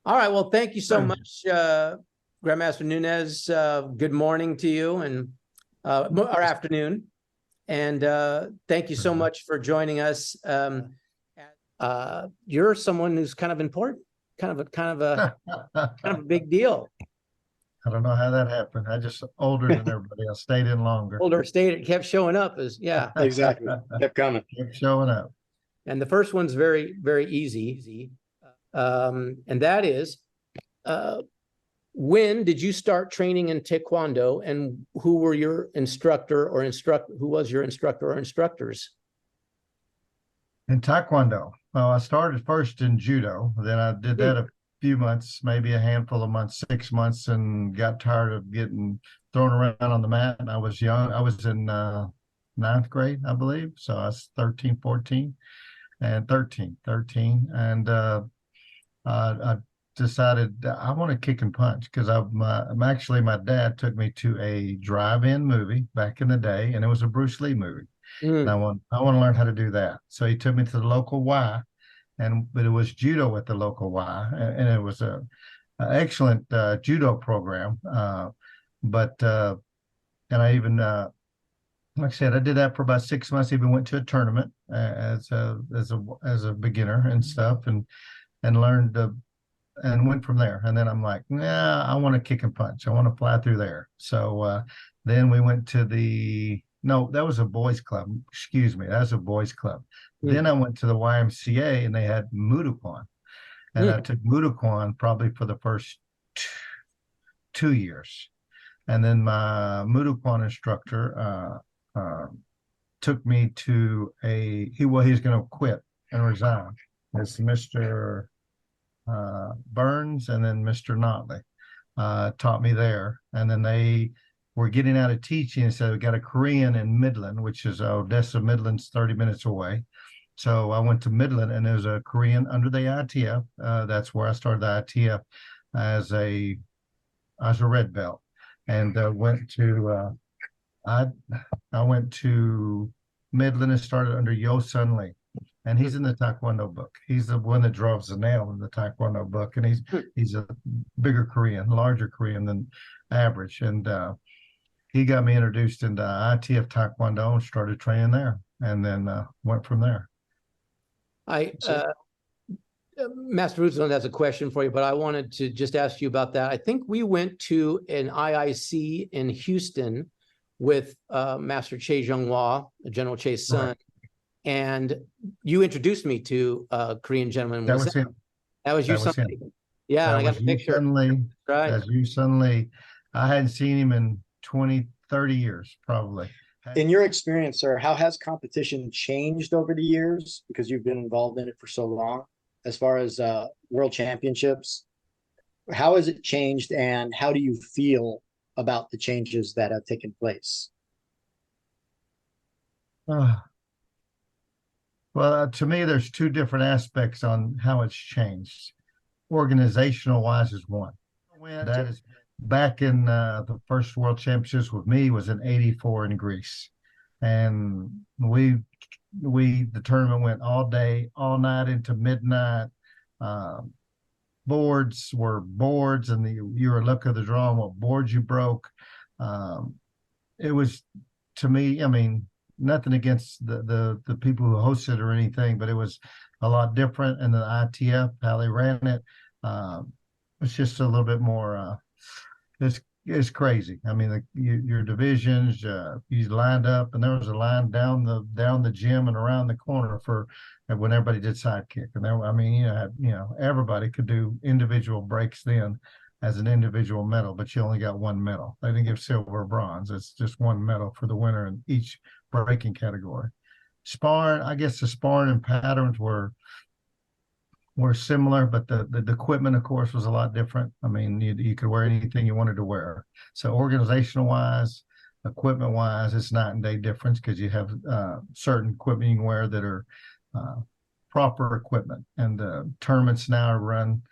All right. Well, thank you so much, Grandmaster Nunez. Good morning to you and or afternoon. And thank you so much for joining us. You're someone who's kind of important, kind of a big deal. I don't know how that happened. I just older than everybody. I stayed in longer. Older state kept showing up as Exactly. Kept coming. Kept showing up. And the first one's very, very easy. And that is, when did you start training in Taekwondo, and who were your instructor or who was your instructor or instructors? In Taekwondo, well, I started first in Judo. Then I did that a few months, maybe a handful of months, 6 months, and got tired of getting thrown around on the mat. And I was young. I was in ninth grade, I believe. So I was 13, 14, and 13. And I decided I want to kick and punch because my dad took me to a drive-in movie back in the day, and it was a Bruce Lee movie. And I want to learn how to do that. So he took me to the local Y, but it was judo at the local Y, and it was an excellent judo program. And I even like I said, I did that for about 6 months. Even went to a tournament as a beginner and stuff, and learned and went from there. And then I'm like, nah, I want to kick and punch. I want to fly through there. So then we went to that was a boys club. Excuse me, that was a boys club. Then I went to the YMCA, and they had Mudokan. And I took Mudokan probably for the first 2 years. And then my Mudokan instructor took me to he was going to quit and resign. It's Mr. Burns, and then Mr. Notley taught me there. And then they were getting out of teaching and said, we got a Korean in Midland, which is Odessa. Midland's 30 minutes away. So I went to Midland, and there's a Korean under the ITF. That's where I started the ITF as a red belt, and I went to Midland and started under Yo Sun Lee. And he's in the Taekwondo book. He's the one that draws the nail in the Taekwondo book. And he's a bigger Korean, larger Korean than average. And he got me introduced into ITF Taekwondo and started training there, and then went from there. Master Ruslan has a question for you, but I wanted to just ask you about that. I think we went to an IIC in Houston with Master Che Jung-Hwa, General Che's son. Right. And you introduced me to a Korean gentleman. That was him. That was you, Sun Lee. Yeah, and I got a picture. Right. That's you, Sun Lee. I hadn't seen him in 20, 30 years, probably. In your experience, sir, how has competition changed over the years? Because you've been involved in it for so long, as far as world championships. How has it changed, and how do you feel about the changes that have taken place? Well, to me, there's two different aspects on how it's changed. Organizational wise is one. That is back in the first World Championships with me was in '84 in Greece. And the tournament went all day, all night into midnight. Boards were boards, and you were luck of the draw on what boards you broke. It was, to me, I mean, nothing against the people who hosted or anything, but it was a lot different. And the ITF, how they ran it, it's just a little bit more. It's crazy. I mean, your divisions, you lined up, and there was a line down the gym and around the corner for when everybody did sidekick. And there, I mean, everybody could do individual breaks then as an individual medal, but you only got one medal. They didn't give silver or bronze. It's just one medal for the winner in each breaking category. Sparring, I guess the sparring and patterns were similar, but the equipment, of course, was a lot different. I mean, you could wear anything you wanted to wear. So organizational wise, equipment wise, it's night and day difference, because you have certain equipment you can wear that are proper equipment. And the tournaments now are run,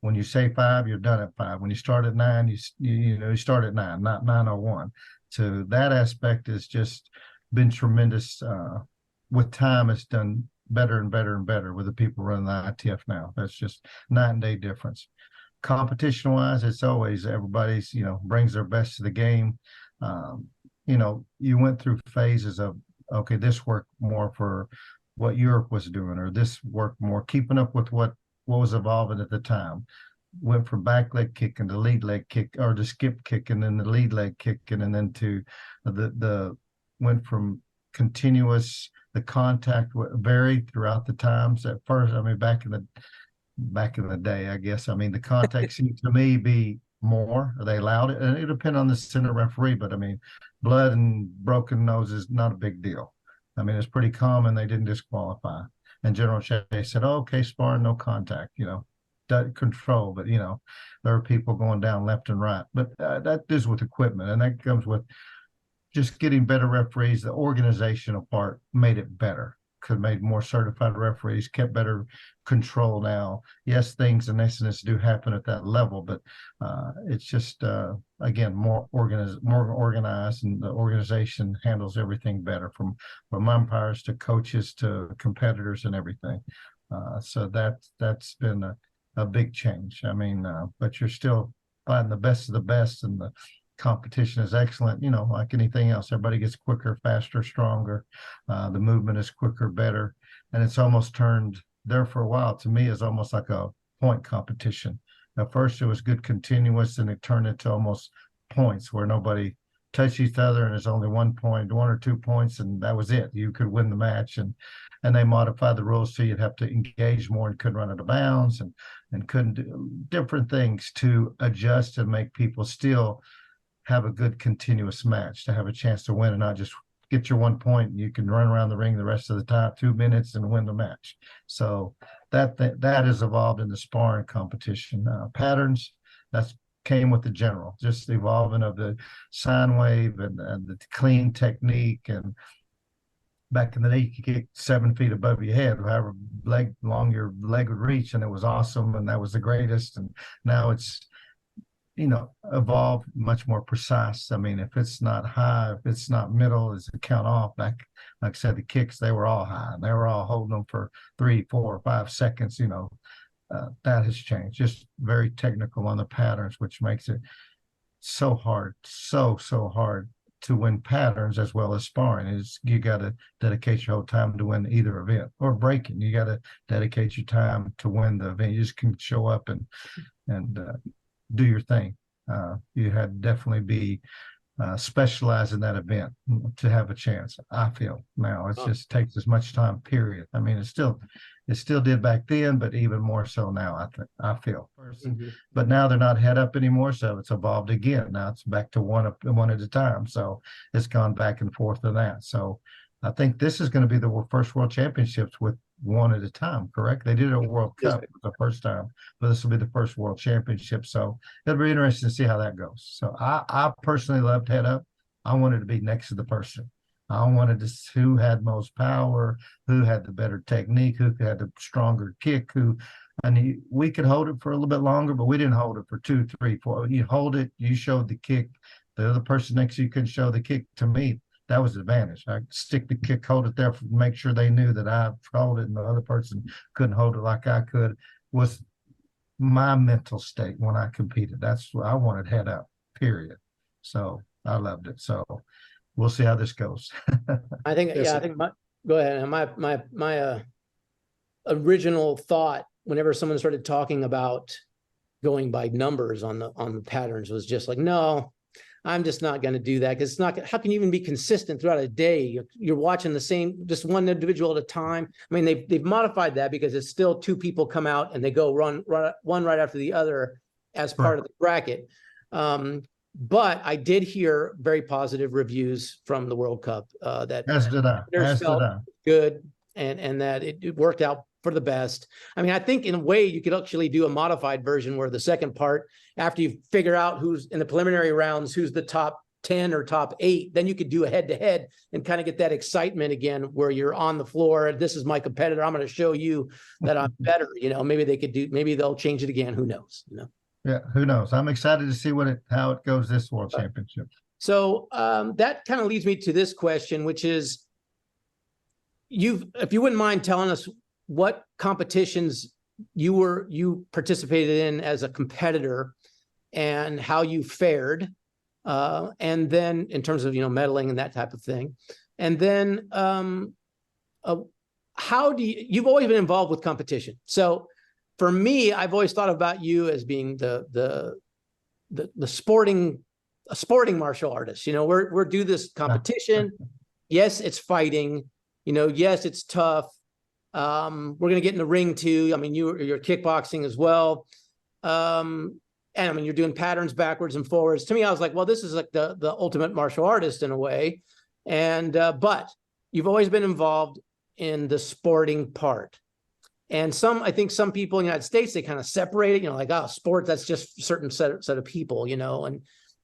when you say 5, you're done at 5. When you start at 9, you start at 9, not 9:01. So that aspect has just been tremendous. With time, it's done better and better and better with the people running the ITF now. That's just night and day difference. competition wise, it's always everybody's, brings their best to the game. You went through phases of, okay, this worked more for what Europe was doing, or this worked more keeping up with what was evolving at the time. Went from back leg kicking to lead leg kick, or to skip kicking and the lead leg kicking, and then to the went from continuous, the contact varied throughout the times. At first, I mean, back in the day, I guess, I mean, the contact seemed to me be more, they allowed it, and it depended on the center referee, but I mean, blood and broken nose is not a big deal. I mean, it's pretty common. They didn't disqualify, and General Shea said, oh, okay, sparring, no contact, control, but there are people going down left and right, but that is with equipment, and that comes with just getting better referees. The organizational part made it better, made more certified referees, kept better control. Now, yes, things and incidents do happen at that level, but it's just again more organized, and the organization handles everything better, from umpires to coaches to competitors and everything. So that's been a big change. I mean, but you're still fighting the best of the best, and the competition is excellent. Like anything else, everybody gets quicker, faster, stronger. The movement is quicker, better, and it's almost turned there for a while. To me, is almost like a point competition. At first, it was good continuous, and it turned into almost points where nobody touched each other, and there's only 1 point, 1 or 2 points, and that was it. You could win the match, and they modified the rules so you'd have to engage more and couldn't run out of bounds, and couldn't do different things to adjust and make people still have a good continuous match, to have a chance to win and not just get your 1 point and you can run around the ring the rest of the time, 2 minutes, and win the match. So that has evolved in the sparring competition. Patterns, that's came with the general, just the evolving of the sine wave and the clean technique. And back in the day, you could kick 7 feet above your head, however long your leg would reach, and it was awesome, and that was the greatest. And now it's evolved, much more precise. I mean, if it's not high, if it's not middle, it's a count off. Like I said, the kicks, they were all high, and they were all holding them for 3, 4, 5 seconds. That has changed. Just very technical on the patterns, which makes it so hard, so hard to win patterns as well as sparring. Is you got to dedicate your whole time to win either event, or breaking. You got to dedicate your time to win the event. You just can show up and do your thing. You had to definitely be specialized in that event to have a chance. I feel now it just takes as much time, period. I mean, it still did back then, but even more so now. I feel. But now they're not head up anymore, so it's evolved again. Now it's back to one at a time. So it's gone back and forth in that. So I think this is going to be the first World Championships with one at a time, correct? They did a World Cup the first time, but this will be the first World Championship. So it'll be interesting to see how that goes. So I personally loved head up. I wanted to be next to the person. I wanted to see who had most power, who had the better technique, who had the stronger kick, and we could hold it for a little bit longer, but we didn't hold it for 2, 3, 4. You hold it, you showed the kick. The other person next to you couldn't show the kick. To me, that was the advantage. I stick the kick, hold it there, make sure they knew that I held it, and the other person couldn't hold it like I could. Was my mental state when I competed. That's what I wanted, head up, period. So I loved it. So we'll see how this goes. I think go ahead. My original thought, whenever someone started talking about going by numbers on the patterns, was just like, no, I'm just not going to do that, because it's not. How can you even be consistent throughout a day? You're watching the same, just one individual at a time. I mean, they've modified that, because it's still 2 people come out and they go run one right after the other as part of the bracket. But I did hear very positive reviews from the World Cup that As did I. Good, and that it worked out for the best. I mean, I think in a way you could actually do a modified version where the second part, after you figure out who's in the preliminary rounds, who's the top 10 or top 8, then you could do a head-to-head and kind of get that excitement again, where you're on the floor. This is my competitor. I'm going to show you that I'm better. Maybe they'll change it again. Who knows? Yeah, who knows? I'm excited to see how it goes this World Championship. So that kind of leads me to this question, which is, if you wouldn't mind telling us what competitions you participated in as a competitor and how you fared, and then in terms of, medaling and that type of thing. And then how do you've always been involved with competition. So for me, I've always thought about you as being a sporting martial artist. We're do this competition. Yes, it's fighting. Yes, it's tough. We're gonna get in the ring too. I mean, you're kickboxing as well. And I mean, you're doing patterns backwards and forwards. To me, I was like, well, this is like the ultimate martial artist in a way. And but you've always been involved in the sporting part. And I think some people in the United States, they kind of separate it, like, sport, that's just a certain set of people, and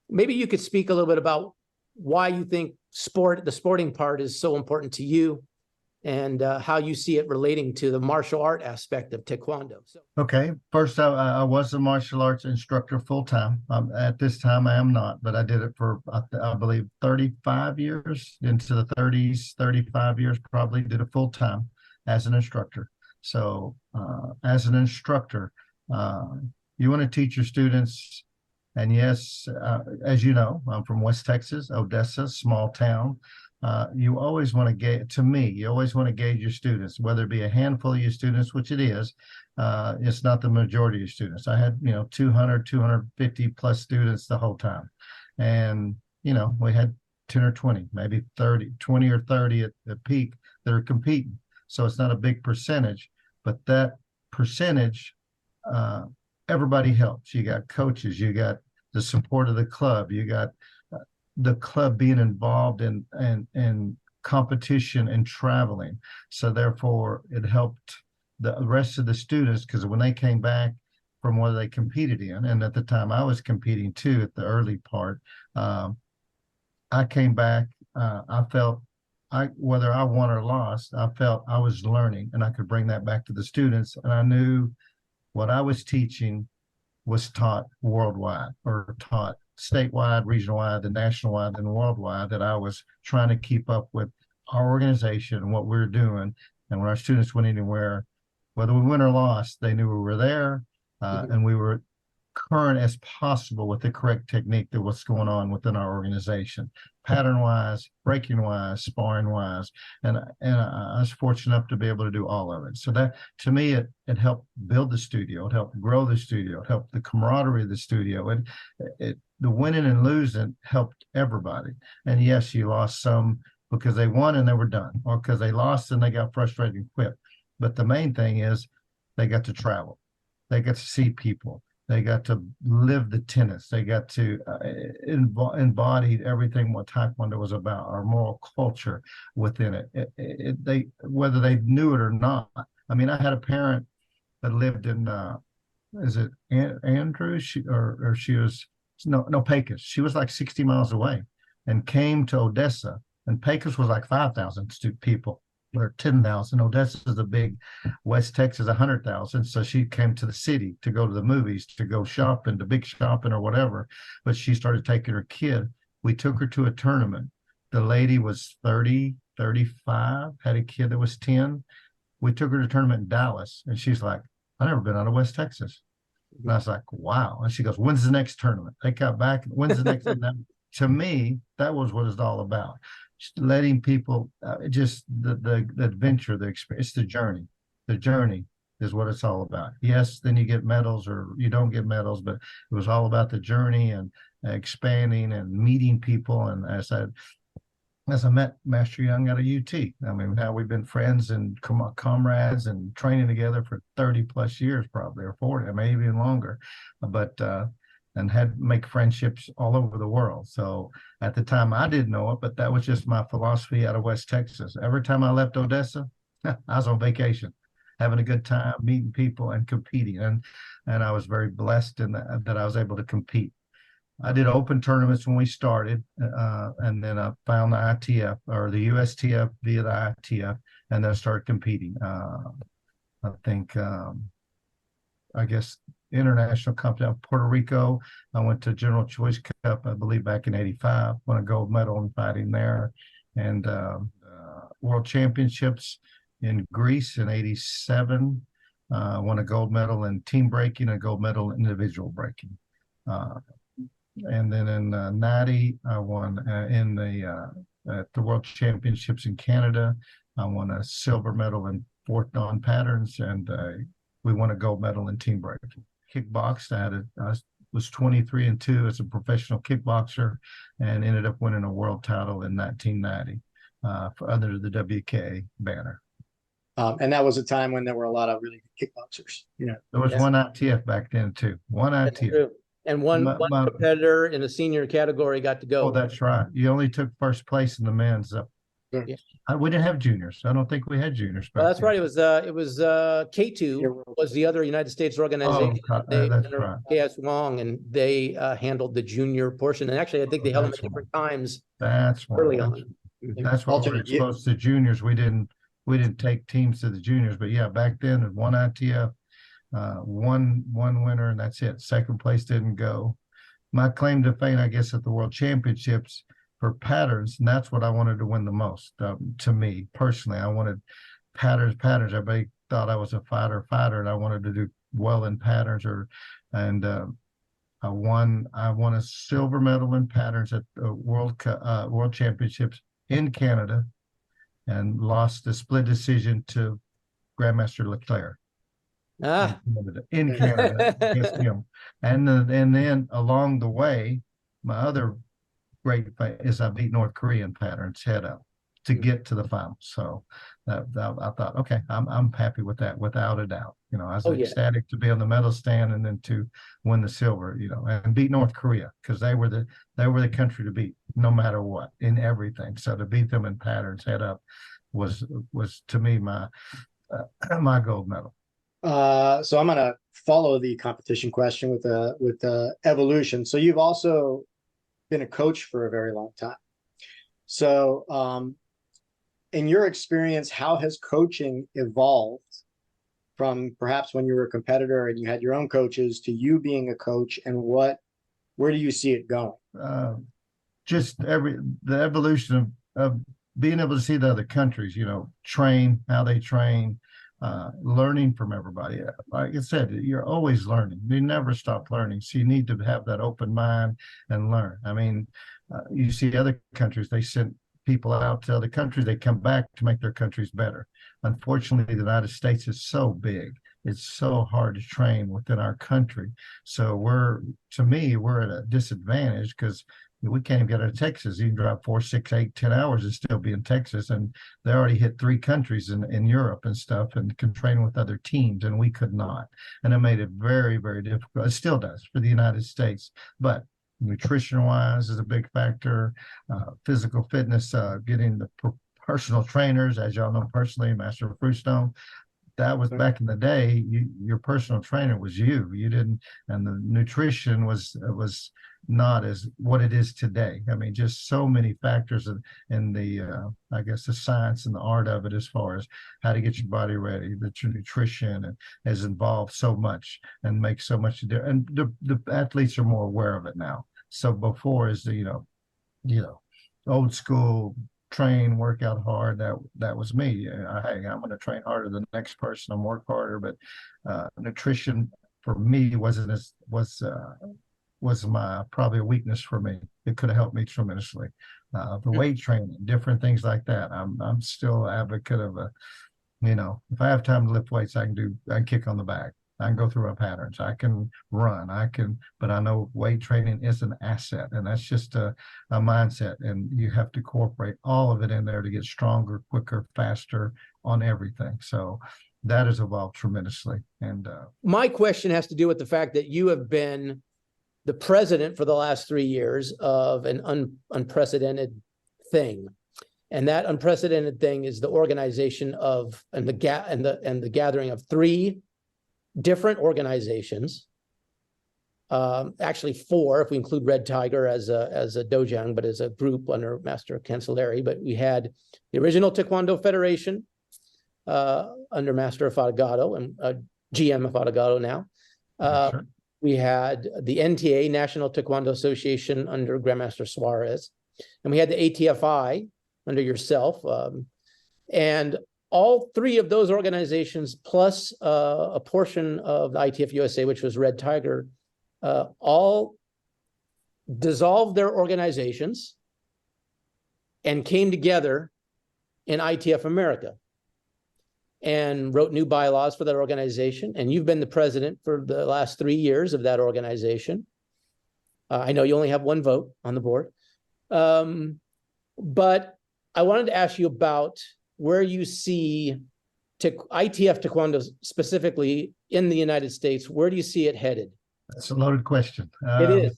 maybe you could speak a little bit about why you think the sporting part is so important to you, and how you see it relating to the martial art aspect of Taekwondo. Okay, first, I was a martial arts instructor full-time. At this time, I am not, but I did it for, I believe, 35 years, into the 30s, 35 years probably, did it full-time as an instructor. So as an instructor, you want to teach your students, and yes, as you know, I'm from West Texas, Odessa, small town. You always want to gauge, you always want to gauge your students, whether it be a handful of your students, which it is. It's not the majority of your students. I had, 200, 250 plus students the whole time. And, we had 10 or 20, maybe 20 or 30 at the peak that are competing. So it's not a big percentage, but that percentage, everybody helps. You got coaches, you got the support of the club, you got the club being involved in competition and traveling. So therefore, it helped the rest of the students, because when they came back from what they competed in, and at the time I was competing too at the early part, I came back, I felt whether I won or lost, I felt I was learning, and I could bring that back to the students. And I knew what I was teaching was taught worldwide, or taught statewide, regional-wide, the national-wide, and worldwide, that I was trying to keep up with our organization and what we were doing. And when our students went anywhere, whether we won or lost, they knew we were there, and we were current as possible with the correct technique that what's going on within our organization, pattern-wise, breaking-wise, sparring-wise. And I was fortunate enough to be able to do all of it. So that, to me, it helped build the studio. It helped grow the studio. It helped the camaraderie of the studio. And the winning and losing helped everybody. And yes, you lost some because they won and they were done, or because they lost and they got frustrated and quit. But the main thing is they got to travel. They got to see people. They got to live the tenets. They got to embody everything what Taekwondo was about, our moral culture within it. They, whether they knew it or not. I mean, I had a parent that lived in, is it Andrews? She was, no, Pecos. She was like 60 miles away, and came to Odessa. And Pecos was like 5,000 people. Or 10,000. Odessa is a big, West Texas, 100,000. So she came to the city to go to the movies, to go shopping, to big shopping or whatever. But she started taking her kid. We took her to a tournament. The lady was 30, 35, had a kid that was 10. We took her to a tournament in Dallas, and she's like, I've never been out of West Texas. And I was like, wow. And she goes, when's the next tournament? They got back. When's the next? To me, that was what it's all about. Just letting people, just the adventure, the experience, the journey. The journey is what it's all about. Yes, then you get medals or you don't get medals, but it was all about the journey and expanding and meeting people. And as I met Master Young at a UT, I mean, now we've been friends and comrades and training together for 30 plus years, probably, or 40, maybe even longer. But and had make friendships all over the world. So at the time I didn't know it, but that was just my philosophy out of West Texas. Every time I left Odessa, I was on vacation, having a good time, meeting people and competing. And I was very blessed in that I was able to compete. I did open tournaments when we started, and then I found the ITF or the USTF via the ITF, and then I started competing. I think, I guess, international company of Puerto Rico. I went to General Choice Cup, I believe, back in '85, won a gold medal in fighting there, and World Championships in Greece in '87. Won a gold medal in team breaking, a gold medal in individual breaking. And then in 90, I won at the World Championships in Canada. I won a silver medal in fourth dawn patterns, and we won a gold medal in team breaking. Kickboxed, I was 23-2 as a professional kickboxer, and ended up winning a world title in 1990 under the WKA banner. And that was a time when there were a lot of really good kickboxers. There was one ITF back then too. One ITF. And one competitor in the senior category got to go. Oh, that's right. You only took first place in the men's. Yeah. We didn't have juniors. I don't think we had juniors. Well, that's right. It was K2 was the other United States organization. That's right. KS Wong, and they handled the junior portion. And actually, I think they held them at different times. That's early on. That's why we're exposed to juniors. We didn't take teams to the juniors, but yeah, back then at one ITF, one winner, and that's it. Second place didn't go. My claim to fame, I guess, at the World Championships for patterns, and that's what I wanted to win the most. To me personally, I wanted patterns. Everybody thought I was a fighter, and I wanted to do well in patterns. I won a silver medal in patterns at the World Championships in Canada, and lost the split decision to Grandmaster Leclerc in Canada against him. And then along the way, my other great fight is I beat North Korean patterns head up to get to the final. So I thought, okay, I'm happy with that without a doubt. I was ecstatic to be on the medal stand and then to win the silver, and beat North Korea, because they were the country to beat no matter what in everything. So to beat them in patterns head up was to me my gold medal. So I'm going to follow the competition question with evolution. So you've also been a coach for a very long time. So in your experience, how has coaching evolved from perhaps when you were a competitor and you had your own coaches to you being a coach, and where do you see it going? Just the evolution of being able to see the other countries, train, how they train, learning from everybody. Like I said, you're always learning. You never stop learning. So you need to have that open mind and learn. I mean, you see other countries, they send people out to other countries, they come back to make their countries better. Unfortunately, the United States is so big. It's so hard to train within our country. So we're at a disadvantage, because we can't even get out of Texas. You can drive 4, 6, 8, 10 hours and still be in Texas. And they already hit 3 countries in Europe and stuff, and can train with other teams, and we could not. And it made it very, very difficult. It still does for the United States. But nutrition-wise is a big factor. Physical fitness, getting the personal trainers, as y'all know personally, Master Fruitstone. That was back in the day. Your personal trainer was you. You didn't, and the nutrition was not as what it is today. I mean, just so many factors in the I guess the science and the art of it, as far as how to get your body ready, that your nutrition has involved so much and makes so much to do. And the athletes are more aware of it now. So before is the old school, train, work out hard. That was me. Hey, I'm going to train harder than the next person and work harder. But nutrition for me was my probably a weakness for me. It could have helped me tremendously. The weight training, different things like that. I'm still an advocate of if I have time to lift weights, I can kick on the back. I can go through my patterns. I can run. But I know weight training is an asset, and that's just a mindset. And you have to incorporate all of it in there to get stronger, quicker, faster on everything. So that has evolved tremendously. And my question has to do with the fact that you have been the president for the last 3 years of an unprecedented thing. And that unprecedented thing is the organization of and the gathering of 3 different organizations, actually 4 if we include Red Tiger as a dojang, but as a group under Master Cancelleri. But we had the original Taekwondo Federation under Master Afadagato and GM Afadagato now. Sure. We had the NTA, National Taekwondo Association, under Grandmaster Suarez, and we had the ATFI under yourself. And all three of those organizations, plus a portion of the ITF USA, which was Red Tiger, all dissolved their organizations and came together in ITF America and wrote new bylaws for that organization. And you've been the president for the last 3 years of that organization. I know you only have one vote on the board. But I wanted to ask you about where you see ITF Taekwondo specifically in the United States. Where do you see it headed? That's a loaded question. It is.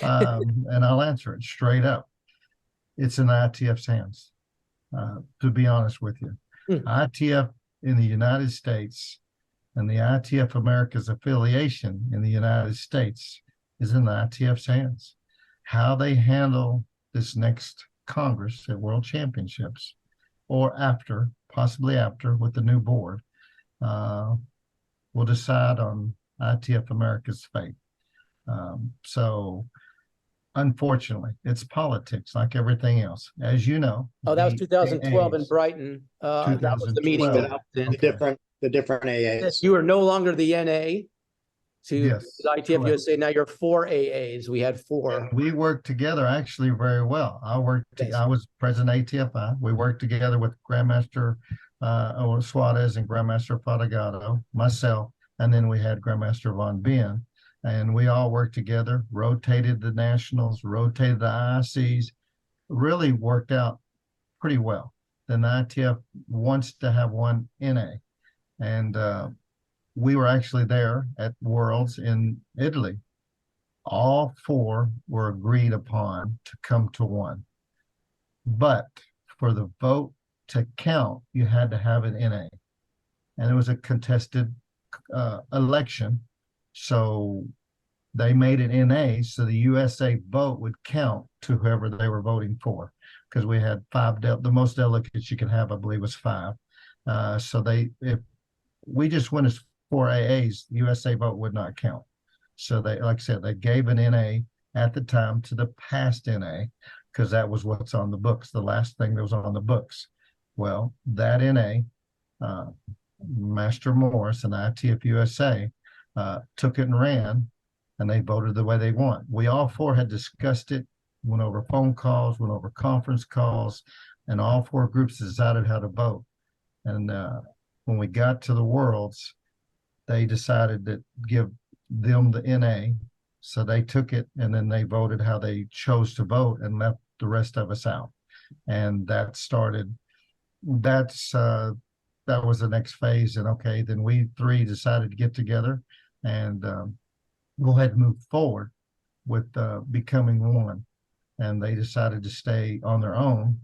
And I'll answer it straight up. It's in ITF's hands, to be honest with you. ITF in the United States and the ITF America's affiliation in the United States is in the ITF's hands. How they handle this next Congress at World Championships or after, possibly after, with the new board, will decide on ITF America's fate. So unfortunately, it's politics like everything else. As you know. Oh, that was 2012 in Brighton. That was the meeting that I was in. The different AAs. You are no longer the NA to Yes, the ITF correct. USA. Now you're 4 AAs. We had 4. We worked together actually very well. I was president of ATFI. We worked together with Grandmaster Suarez and Grandmaster Fadagato, myself, and then we had Grandmaster Von Bien. And we all worked together, rotated the nationals, rotated the IICs, really worked out pretty well. Then the ITF wants to have one NA. And we were actually there at Worlds in Italy. All 4 were agreed upon to come to one. But for the vote to count, you had to have an NA. And it was a contested election. So they made an NA so the USA vote would count to whoever they were voting for, because we had 5, the most delegates you could have, I believe, was 5. So if we just went as 4 AAs, the USA vote would not count. So they, like I said, they gave an NA at the time to the past NA, because that was what's on the books, the last thing that was on the books. Well, that NA, Master Morris and ITF USA took it and ran, and they voted the way they want. We all 4 had discussed it, went over phone calls, went over conference calls, and all 4 groups decided how to vote. And when we got to the Worlds, they decided to give them the NA. So they took it and then they voted how they chose to vote and left the rest of us out. And that was the next phase. And okay, then we 3 decided to get together and go ahead and move forward with becoming one. And they decided to stay on their own.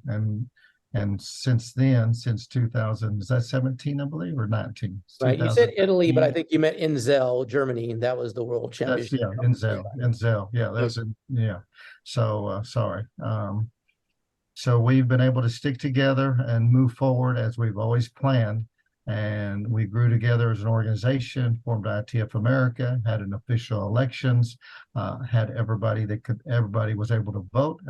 And since then, since 2000, is that 17, I believe, or 19? Right. You said Italy, but I think you meant Inzell, Germany, and that was the World Championship. Inzell. Yeah, that's it. Yeah. So sorry. So we've been able to stick together and move forward as we've always planned. And we grew together as an organization, formed ITF America, had an official elections, had everybody was able to vote.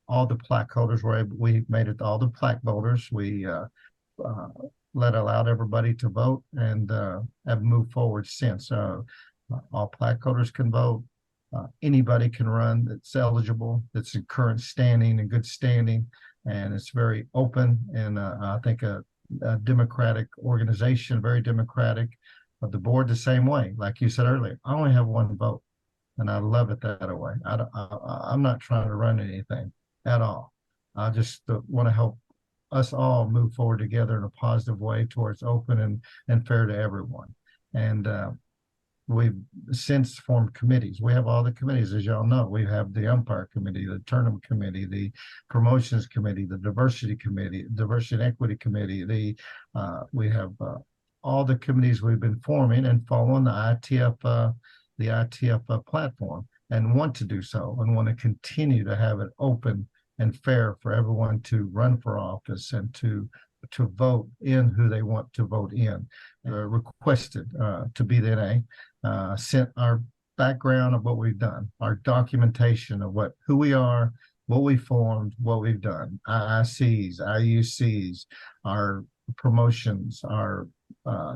All the plaque holders we made it to all the plaque holders. We allowed everybody to vote and have moved forward since. All plaque holders can vote. Anybody can run that's eligible, that's in current standing and good standing. And it's very open and I think a democratic organization, very democratic. But the board the same way. Like you said earlier, I only have one vote and I love it that way. I'm not trying to run anything at all. I just want to help us all move forward together in a positive way towards open and fair to everyone. And we've since formed committees. We have all the committees, as y'all know. We have the umpire committee, the tournament committee, the promotions committee, the diversity committee, diversity and equity committee. We have all the committees we've been forming and following the ITF platform, and want to do so and want to continue to have it open and fair for everyone to run for office and to vote in who they want to vote in. Requested to be the NA, sent our background of what we've done, our documentation of who we are what we formed, what we've done, IICs, IUCs, our promotions, our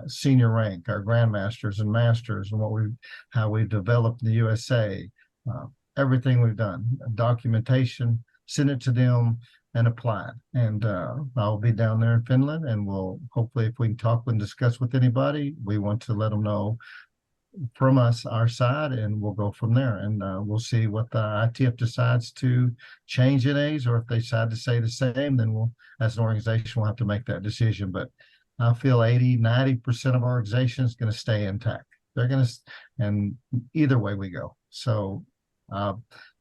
senior rank, our grandmasters and masters, and how we've developed the USA, everything we've done, documentation, send it to them and apply it. And I'll be down there in Finland, and we'll hopefully, if we can talk and discuss with anybody, we want to let them know from us, our side, and we'll go from there. And we'll see what the ITF decides to change in A's, or if they decide to stay the same, then we'll, as an organization, we'll have to make that decision. But I feel 80-90% of our organization is going to stay intact. They're going to, and either way we go. So I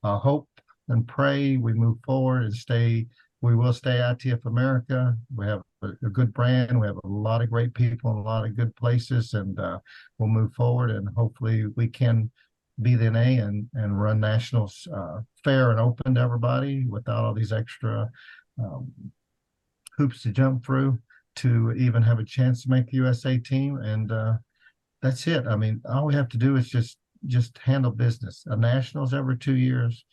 hope and pray we move forward and stay. We will stay ITF America. We have a good brand. We have a lot of great people in a lot of good places, and we'll move forward. And hopefully we can be the NA and run nationals fair and open to everybody without all these extra hoops to jump through to even have a chance to make the USA team. And that's it. I mean, all we have to do is just handle business. A nationals every 2 years.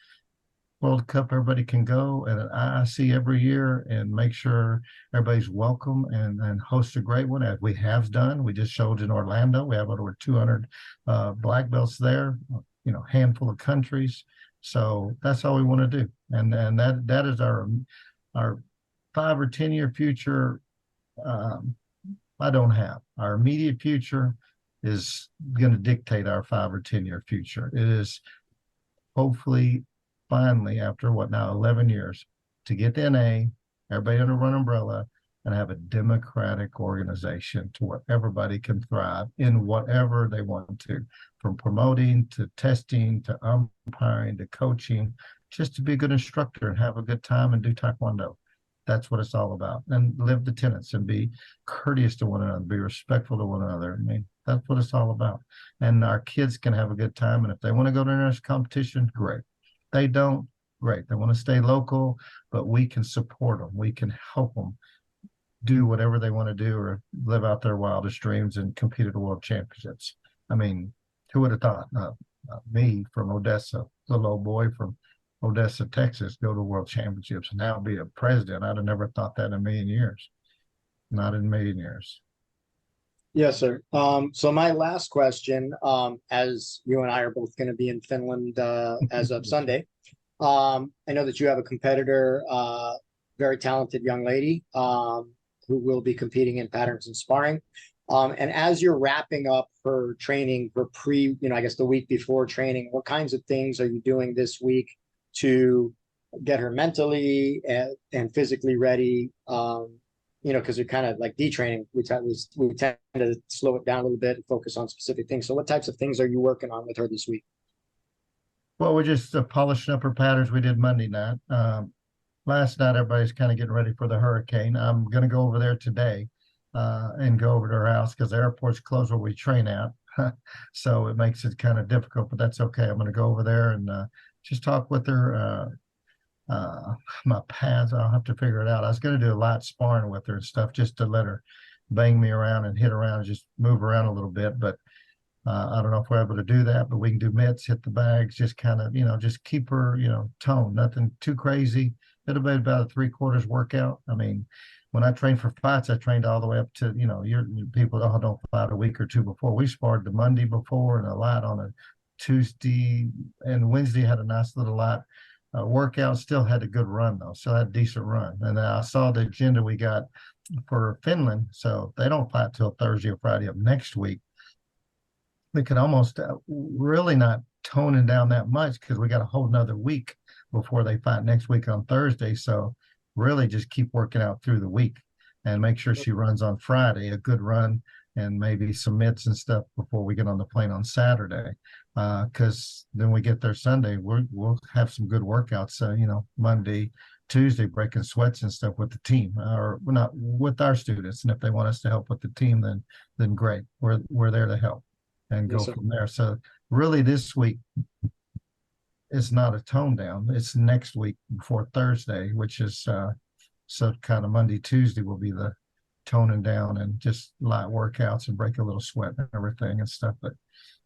World Cup, everybody can go, and an IIC every year, and make sure everybody's welcome and host a great one, as we have done. We just showed in Orlando. We have over 200 black belts there, handful of countries. So that's all we want to do. And that is our 5 or 10 year future. I don't have. Our immediate future is going to dictate our 5 or 10 year future. It is hopefully finally, after 11 years, to get the NA, everybody under one umbrella, and have a democratic organization to where everybody can thrive in whatever they want to, from promoting to testing to umpiring to coaching, just to be a good instructor and have a good time and do Taekwondo. That's what it's all about. And live the tenets and be courteous to one another, be respectful to one another. I mean, that's what it's all about. And our kids can have a good time. And if they want to go to international competition, great. They don't, great. They want to stay local, but we can support them. We can help them do whatever they want to do, or live out their wildest dreams and compete at the world championships. I mean, who would have thought? Me from Odessa, little old boy from Odessa, Texas, go to world championships and now be a president. I'd have never thought that in a million years. Not in a million years. Yes, sir. So my last question, as you and I are both going to be in Finland as of Sunday, I know that you have a competitor, very talented young lady, who will be competing in patterns and sparring. And as you're wrapping up her training for I guess the week before training, what kinds of things are you doing this week to get her mentally and physically ready? Because you're kind of like detraining. We tend to slow it down a little bit and focus on specific things. So what types of things are you working on with her this week? Well, we're just polishing up her patterns we did Monday night. Last night, everybody's kind of getting ready for the hurricane. I'm going to go over there today and go over to her house, because the airport's closed where we train at. So it makes it kind of difficult, but that's okay. I'm going to go over there and just talk with her. My pads, I'll have to figure it out. I was going to do a light sparring with her and stuff, just to let her bang me around and hit around and just move around a little bit. But I don't know if we're able to do that, but we can do mitts, hit the bags, just kind of, just keep her, toned, nothing too crazy. It'll be about a 3/4 workout. I mean, when I trained for fights, I trained all the way up to, your people don't fight a week or two before. We sparred the Monday before and a light on a Tuesday, and Wednesday had a nice little light workout. Still had a good run though, still had a decent run. And I saw the agenda we got for Finland, so they don't fight till Thursday or Friday of next week. We could almost really not toning down that much, because we got a whole nother week before they fight next week on Thursday. So really just keep working out through the week and make sure she runs on Friday, a good run, and maybe some mitts and stuff before we get on the plane on Saturday. Because then we get there Sunday, we'll have some good workouts, Monday, Tuesday, breaking sweats and stuff with the team, or not with our students. And if they want us to help with the team, then great. We're there to help and go from there. So really this week is not a tone down. It's next week before Thursday, which is so kind of Monday, Tuesday will be the toning down and just light workouts and break a little sweat and everything and stuff. But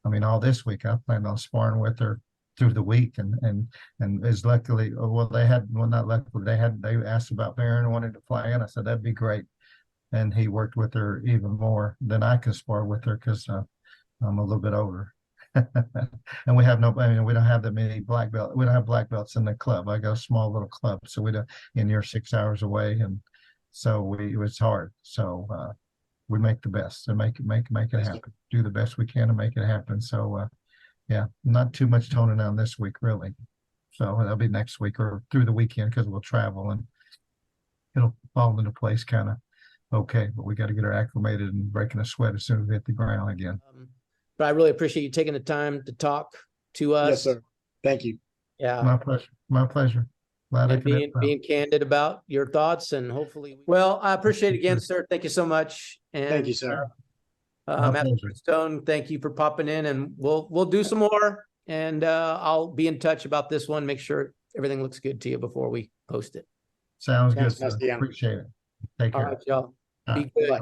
I mean, all this week I planned on sparring with her through the week, and is luckily, well, they had, well, not luckily, they asked about Baron and wanted to fly in. I said that'd be great, and he worked with her even more than I can spar with her because I'm a little bit older. And we have we don't have that many black belts. We don't have black belts in the club. I got a small little club, so we don't, and you're 6 hours away, and so it was hard. So we make the best and make it happen. Do the best we can to make it happen. So yeah, not too much toning down this week, really. So that'll be next week or through the weekend because we'll travel and it'll fall into place kind of okay. But we got to get her acclimated and breaking a sweat as soon as we hit the ground again. But I really appreciate you taking the time to talk to us. Yes, sir. Thank you. Yeah. My pleasure. My pleasure. Glad I And could help out. being candid about your thoughts, and hopefully, well, I appreciate it again, sir. Thank you so much. And Thank you, sir. My Master pleasure. Stone, thank you for popping in, and we'll do some more, and I'll be in touch about this one. Make sure everything looks good to you before we post it. Sounds good, Thanks, sir. Mr. M. Appreciate it. Take All care. right, y'all. All Be right. good. Bye.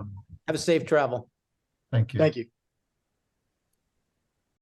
Have a safe travel. Thank you. Thank you.